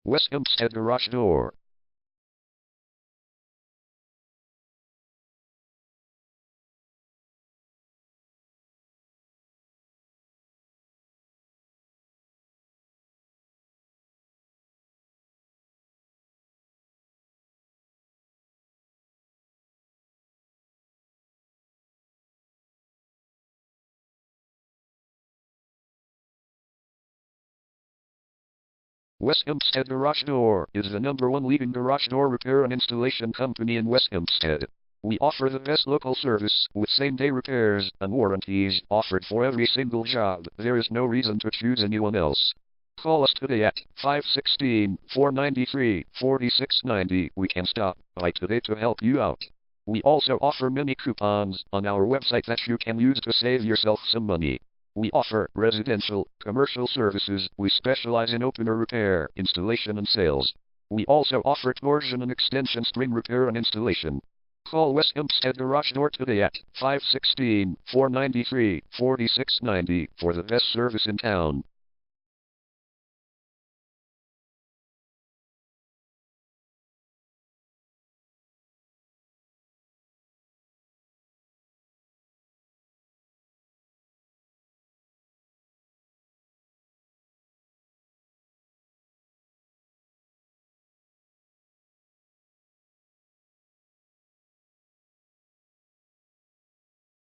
West Hempstead garage door. West Hempstead Garage Door is the #1 leading garage door repair and installation company in West Hempstead. We offer the best local service with same-day repairs and warranties offered for every single job. There is no reason to choose anyone else. Call us today at 516-493-4690. We can stop by today to help you out. We also offer many coupons on our website that you can use to save yourself some money. We offer residential, commercial services. We specialize in opener repair, installation and sales. We also offer torsion and extension string repair and installation. Call West Hempstead Garage Door today at 516-493-4690 for the best service in town.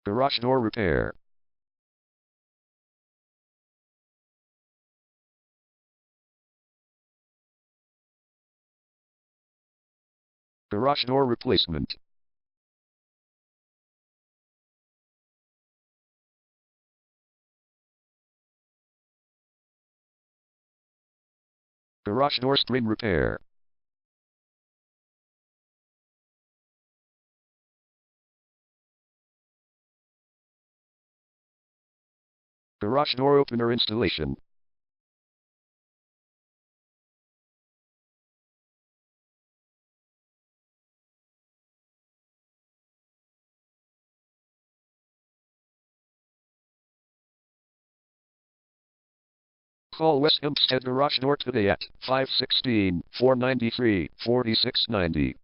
Garage door repair. Garage door replacement. Garage door string repair. Garage door opener installation. Call West Hempstead Garage Door today at 516-493-4690.